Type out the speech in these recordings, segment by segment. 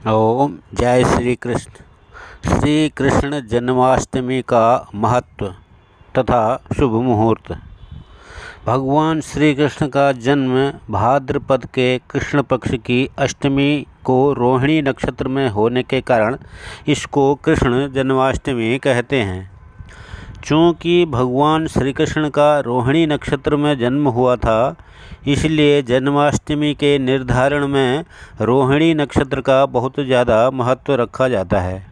ओम जय श्री कृष्ण। श्री कृष्ण जन्माष्टमी का महत्व तथा शुभ मुहूर्त। भगवान श्री कृष्ण का जन्म भाद्रपद के कृष्ण पक्ष की अष्टमी को रोहिणी नक्षत्र में होने के कारण इसको कृष्ण जन्माष्टमी कहते हैं। चूँकि भगवान श्री कृष्ण का रोहिणी नक्षत्र में जन्म हुआ था, इसलिए जन्माष्टमी के निर्धारण में रोहिणी नक्षत्र का बहुत ज़्यादा महत्व रखा जाता है।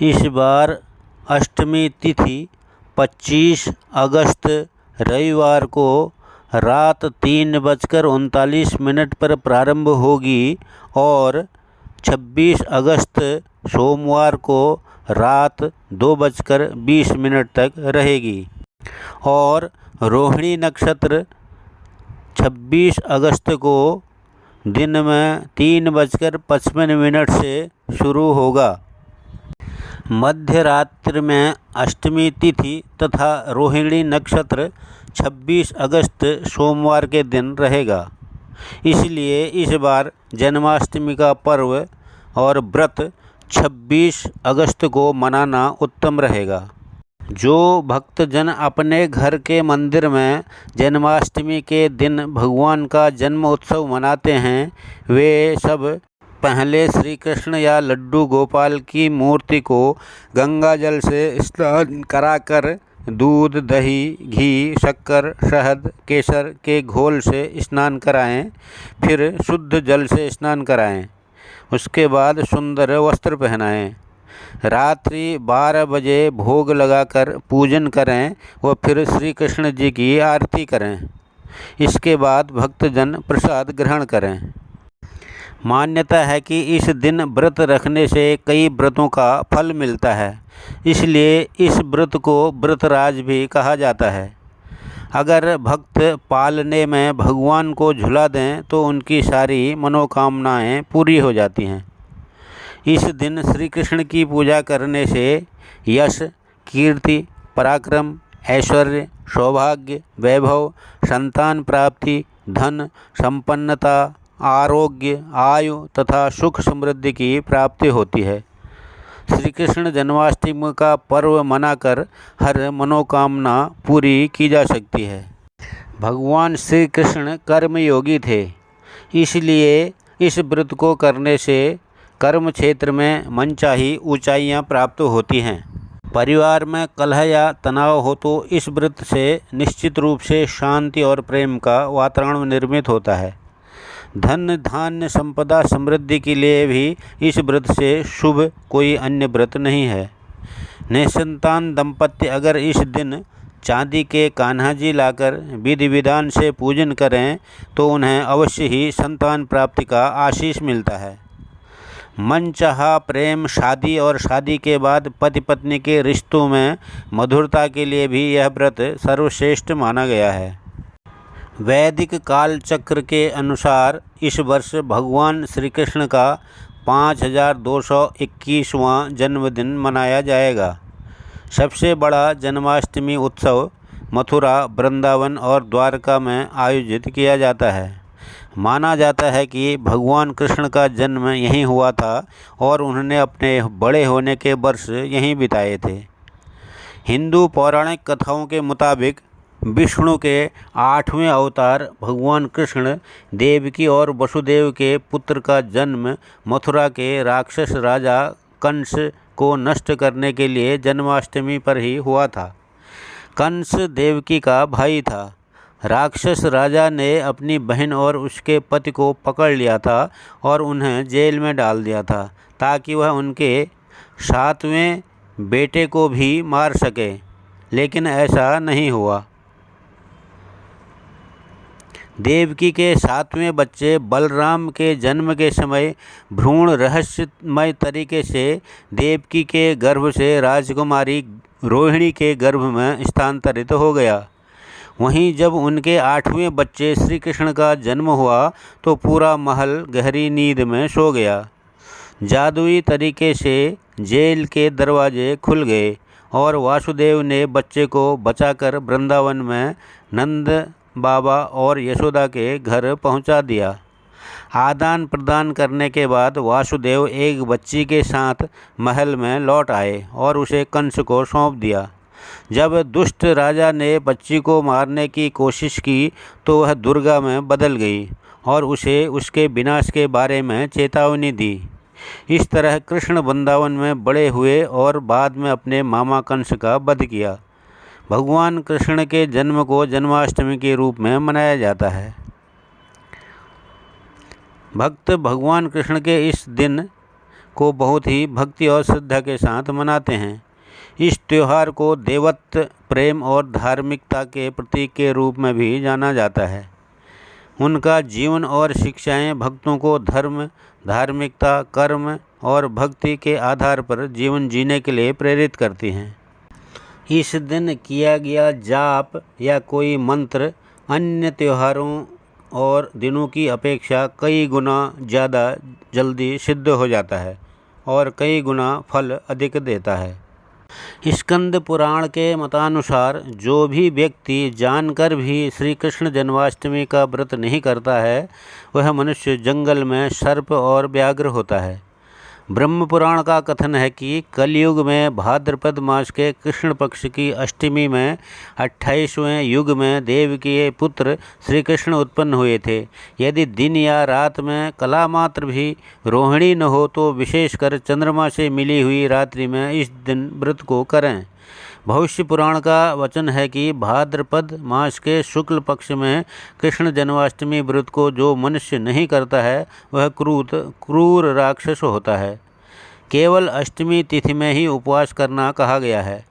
इस बार अष्टमी तिथि 25 अगस्त रविवार को रात 3:39 पर प्रारंभ होगी और 26 अगस्त सोमवार को रात 2:20 तक रहेगी और रोहिणी नक्षत्र 26 अगस्त को दिन में 3:55 से शुरू होगा। मध्य रात्रि में अष्टमी तिथि तथा रोहिणी नक्षत्र 26 अगस्त सोमवार के दिन रहेगा। इसलिए इस बार जन्माष्टमी का पर्व और व्रत 26 अगस्त को मनाना उत्तम रहेगा। जो भक्तजन अपने घर के मंदिर में जन्माष्टमी के दिन भगवान का जन्म उत्सव मनाते हैं, वे सब पहले श्री कृष्ण या लड्डू गोपाल की मूर्ति को गंगा जल से स्नान कराकर दूध, दही, घी, शक्कर, शहद, केसर के घोल से स्नान कराएं, फिर शुद्ध जल से स्नान कराएं। उसके बाद सुंदर वस्त्र पहनाएं। रात्रि 12 बजे भोग लगाकर पूजन करें व फिर श्री कृष्ण जी की आरती करें। इसके बाद भक्तजन प्रसाद ग्रहण करें। मान्यता है कि इस दिन व्रत रखने से कई व्रतों का फल मिलता है, इसलिए इस व्रत को व्रतराज भी कहा जाता है। अगर भक्त पालने में भगवान को झुला दें तो उनकी सारी मनोकामनाएं पूरी हो जाती हैं। इस दिन श्री कृष्ण की पूजा करने से यश, कीर्ति, पराक्रम, ऐश्वर्य, सौभाग्य, वैभव, संतान प्राप्ति, धन, संपन्नता, आरोग्य, आयु तथा सुख समृद्धि की प्राप्ति होती है। श्री कृष्ण जन्माष्टमी का पर्व मनाकर हर मनोकामना पूरी की जा सकती है। भगवान श्री कृष्ण कर्मयोगी थे, इसलिए इस व्रत को करने से कर्म क्षेत्र में मनचाही ऊंचाइयां प्राप्त होती हैं। परिवार में कलह या तनाव हो तो इस व्रत से निश्चित रूप से शांति और प्रेम का वातावरण निर्मित होता है। धन, धान्य, संपदा, समृद्धि के लिए भी इस व्रत से शुभ कोई अन्य व्रत नहीं है। निसंतान दंपत्ति अगर इस दिन चांदी के कान्हा जी लाकर विधि विधान से पूजन करें तो उन्हें अवश्य ही संतान प्राप्ति का आशीष मिलता है। मनचाहा प्रेम, शादी और शादी के बाद पति पत्नी के रिश्तों में मधुरता के लिए भी यह व्रत सर्वश्रेष्ठ माना गया है। वैदिक काल चक्र के अनुसार इस वर्ष भगवान श्री कृष्ण का 5221वां जन्मदिन मनाया जाएगा। सबसे बड़ा जन्माष्टमी उत्सव मथुरा, वृंदावन और द्वारका में आयोजित किया जाता है। माना जाता है कि भगवान कृष्ण का जन्म यहीं हुआ था और उन्होंने अपने बड़े होने के वर्ष यहीं बिताए थे। हिंदू पौराणिक कथाओं के मुताबिक विष्णु के 8वें अवतार भगवान कृष्ण देवकी और वसुदेव के पुत्र का जन्म मथुरा के राक्षस राजा कंस को नष्ट करने के लिए जन्माष्टमी पर ही हुआ था। कंस देवकी का भाई था। राक्षस राजा ने अपनी बहन और उसके पति को पकड़ लिया था और उन्हें जेल में डाल दिया था ताकि वह उनके 7वें बेटे को भी मार सके, लेकिन ऐसा नहीं हुआ। देवकी के 7वें बच्चे बलराम के जन्म के समय भ्रूण रहस्यमय तरीके से देवकी के गर्भ से राजकुमारी रोहिणी के गर्भ में स्थानांतरित हो गया। वहीं जब उनके 8वें बच्चे श्री कृष्ण का जन्म हुआ तो पूरा महल गहरी नींद में सो गया। जादुई तरीके से जेल के दरवाजे खुल गए और वासुदेव ने बच्चे को बचाकर वृंदावन में नंद बाबा और यशोदा के घर पहुंचा दिया। आदान प्रदान करने के बाद वासुदेव एक बच्ची के साथ महल में लौट आए और उसे कंस को सौंप दिया। जब दुष्ट राजा ने बच्ची को मारने की कोशिश की तो वह दुर्गा में बदल गई और उसे उसके विनाश के बारे में चेतावनी दी। इस तरह कृष्ण वृंदावन में बड़े हुए और बाद में अपने मामा कंस का वध किया। भगवान कृष्ण के जन्म को जन्माष्टमी के रूप में मनाया जाता है। भक्त भगवान कृष्ण के इस दिन को बहुत ही भक्ति और श्रद्धा के साथ मनाते हैं। इस त्यौहार को देवत्व, प्रेम और धार्मिकता के प्रतीक के रूप में भी जाना जाता है। उनका जीवन और शिक्षाएं भक्तों को धर्म, धार्मिकता, कर्म और भक्ति के आधार पर जीवन जीने के लिए प्रेरित करती हैं। इस दिन किया गया जाप या कोई मंत्र अन्य त्योहारों और दिनों की अपेक्षा कई गुना ज़्यादा जल्दी सिद्ध हो जाता है और कई गुना फल अधिक देता है। स्कंद पुराण के मतानुसार जो भी व्यक्ति जानकर भी श्री कृष्ण जन्माष्टमी का व्रत नहीं करता है वह मनुष्य जंगल में सर्प और व्याघ्र होता है। ब्रह्म पुराण का कथन है कि कलयुग में भाद्रपद मास के कृष्ण पक्ष की अष्टमी में 28वें युग में देव के पुत्र श्री कृष्ण उत्पन्न हुए थे। यदि दिन या रात में कला मात्र भी रोहिणी न हो तो विशेषकर चंद्रमा से मिली हुई रात्रि में इस दिन व्रत को करें। भविष्य पुराण का वचन है कि भाद्रपद मास के शुक्ल पक्ष में कृष्ण जन्माष्टमी व्रत को जो मनुष्य नहीं करता है वह क्रूर राक्षस होता है। केवल अष्टमी तिथि में ही उपवास करना कहा गया है।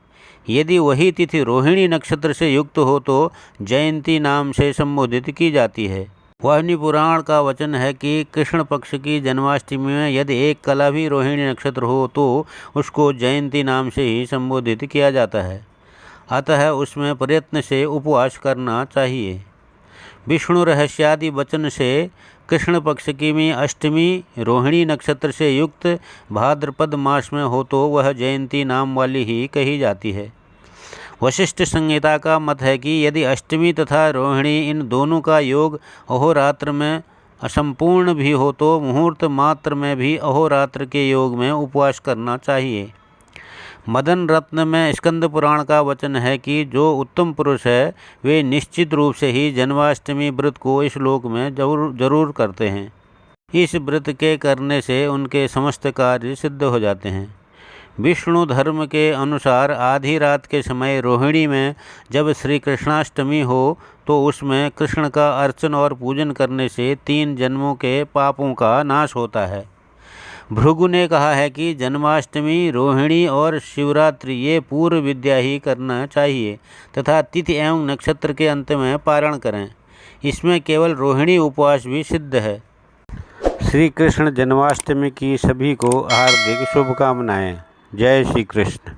यदि वही तिथि रोहिणी नक्षत्र से युक्त हो तो जयंती नाम से संबोधित की जाती है। वाहिनी पुराण का वचन है कि कृष्ण पक्ष की जन्माष्टमी में यदि एक कला भी रोहिणी नक्षत्र हो तो उसको जयंती नाम से ही संबोधित किया जाता है, अतः उसमें प्रयत्न से उपवास करना चाहिए। विष्णु रहस्यादि वचन से कृष्ण पक्ष की अष्टमी रोहिणी नक्षत्र से युक्त भाद्रपद मास में हो तो वह जयंती नाम वाली ही कही जाती है। वशिष्ठ संहिता का मत है कि यदि अष्टमी तथा रोहिणी इन दोनों का योग अहोरात्र में असंपूर्ण भी हो तो मुहूर्त मात्र में भी अहोरात्र के योग में उपवास करना चाहिए। मदन रत्न में स्कंद पुराण का वचन है कि जो उत्तम पुरुष है वे निश्चित रूप से ही जन्माष्टमी व्रत को इस लोक में जरूर करते हैं। इस व्रत के करने से उनके समस्त कार्य सिद्ध हो जाते हैं। विष्णु धर्म के अनुसार आधी रात के समय रोहिणी में जब श्री कृष्णाष्टमी हो तो उसमें कृष्ण का अर्चन और पूजन करने से 3 जन्मों के पापों का नाश होता है। भृगु ने कहा है कि जन्माष्टमी, रोहिणी और शिवरात्रि ये पूर्व विद्या ही करना चाहिए तथा तिथि एवं नक्षत्र के अंत में पारण करें। इसमें केवल रोहिणी उपवास भी सिद्ध है। श्री कृष्ण जन्माष्टमी की सभी को हार्दिक शुभकामनाएं। जय श्री कृष्ण।